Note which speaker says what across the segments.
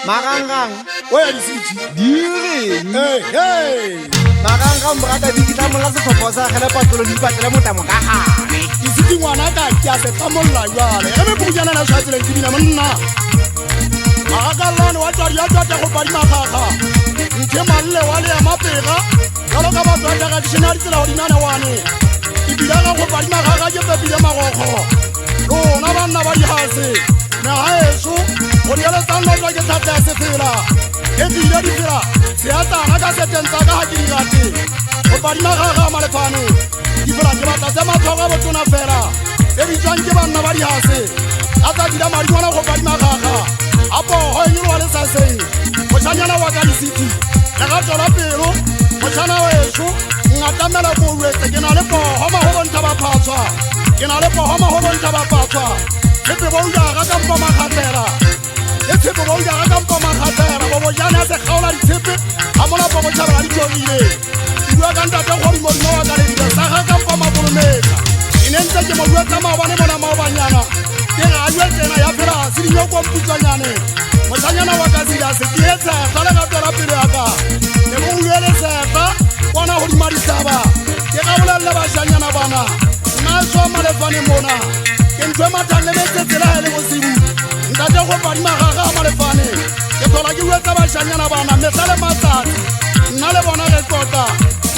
Speaker 1: Marangrang.
Speaker 2: Where is it?
Speaker 1: Dire.
Speaker 2: Hey.
Speaker 1: Marangrang brata di kita mola se proposa gele patolo di patela motamo ka gare.
Speaker 2: Is it ngwana ka kya se tamolla yale. Eme bujana na shatsele dibina monna. Magalane wa tsari ya tsata go padi magaga. Ntse malle wale ya mapega. Kalo ka ba tsata ga dictionary tsela ho dinana wane. Ibila ga go padi magaga ke pepile magogo. Lona banna ba dihase. Na haeso go diela tsano tsa ke tsata se fela. E dira di fela. Se ata na ka setenza ka ha ke dirate. Go padi magaga malefane. Di fela ke batla tsa mathoga botona fela. E bitswang ke banna ba dihase. Ata dira mari bona go padi magaga. Apo ho nyuwa le saseng. Go tshanyana wa ka city. Ya ga tsora pelo. Go tshana weso. Ngatamela go wetse ke na le po ho ma ho bontsha ba phatswa. Ke na le po ho ma ho bontsha ba phatswa. Tshepe bo ya ga ka mpa makhatela. E tshepe bo ya ga ka mpa makhatela. Bo jana se khaola di tshepe. Ha mona bo tshaba di tshogile. Bua ka ntate go di mo wa ka le di sa ga ka mpa mabolomeka. Inentse ke mo bua tsa mabane bona mabanyana. Ke ga a tsena ya phela se di yo ko mputsanyane. Motsanyana wa ka sila se ke etsa sala ka tsela pele ya ka. Le mo uele sefa bona ho di marisaba. Ke ga bolella ba shanyana bana. Na so malefane mona. Ke ntwe mathalle metse tsela hele go sibu. Ntate go padi magaga malefane. Ke thola ke uetsa ba shanyana bana mesale matsatsi. Nna le bona re tota.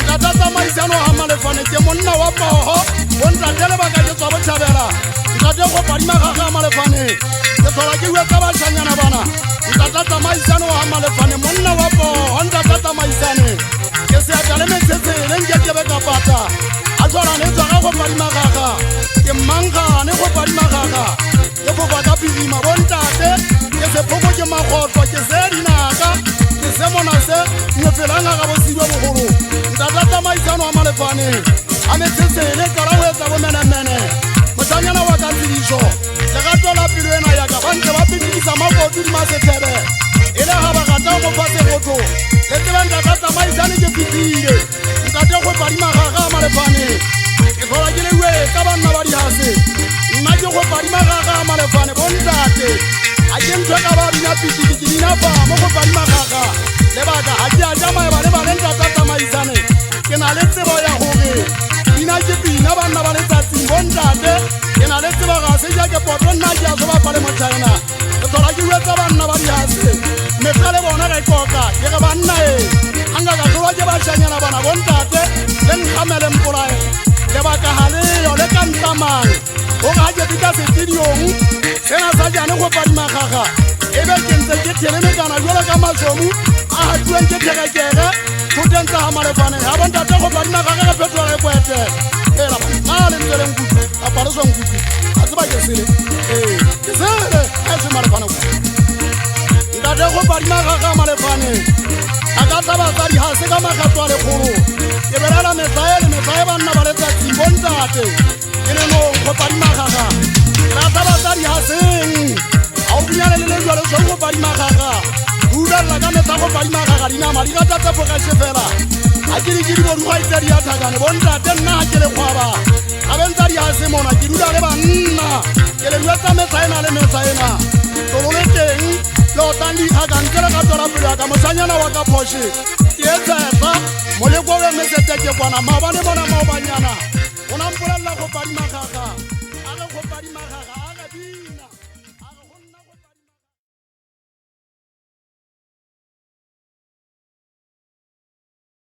Speaker 2: Ntate tsamaisano ha malefane ke monna wa poho. Bo ntate le ba ka ke tswa bothabela. Ntate go padi magaga malefane. Ke thola ke uetsa ba shanyana bana. Ntate tsamaisano ha malefane monna wa poho. Ntate tsamaisane. Ke se atale metsetse le nke be ka pata. A tswana ne tswa go padi magaga. Ke manga ne go padi magaga. Ke go ba ka pirima bontate. Ke se phoko ke magotwa ke se dinaka. Ke se mona se ne felanga ga bosiwa bogolo. Ntate tsamaisano ha malefane. A metsetse le kara ho etsa bo mene. Motsanyana wa ka tsidiso. Le ga tswela pelo ena ya ka ba ntse ba pitisa makoto di masethebe. Ele ha ba gata mo fase goto. Le tsela ntate tsamaisane ke pitile. Ntate go padi magaga malefane. Ke thola ke le we ka banna ba dihase. Nna ke go padi magaga malefane bontate. A ke ntwe ka ba dina pitiki ke dina fa mo go padi magaga. Le baka ha ke a jama ba le ba le ntate tsamaisane. Ke na le tsebo ya hore dina ke pina banna ba le tsatsi bontate. Ke na le tsebo ga se ja ke poto nna ke a so ba pale mo China. Ke thola ke wetsa banna ba dihase. Me pele bona re koka ke ga banna anga ga tloa ke ba shanyana bana bontate le nkgamele mpolae le baka hale yo le ka ntamang o ga ke dika se tidiong sena sa jane go padi magaga ebe ke ntse ke theleme kana jwalo ka masomu a ha tueng ke thekekere go tentsa ha malefane ha bontate go padi magaga ka phetwa re kwete ela ba le ntsele nkutse a palo so nkutse a tseba ke sele ke sele a se malefane go ntate go padi magaga malefane aka taba tsa di hase ka magatwa le kgolo ke berala metsae banna ba letsa tsibontate ke le no go padi magaga ra taba tsa di haseng a o bunyane le le jwalo so go padi magaga dula la ka metsa go padi magaga dina mari ka tsa foka shefela a ke di bo ruwa itse di athakane bontate nna ke le khwaba a bentsa di hase mona ke dula le banna ke le lwetsa metsaena le metsaena tolo le teng lo tandi ga ka ntsela ka tsora pele ka mosanyana wa ka phoshe ke etsetsa mo le go be mesetse ke bona mabane bona maobanyana ona mpolella go padi magaga a go padi magaga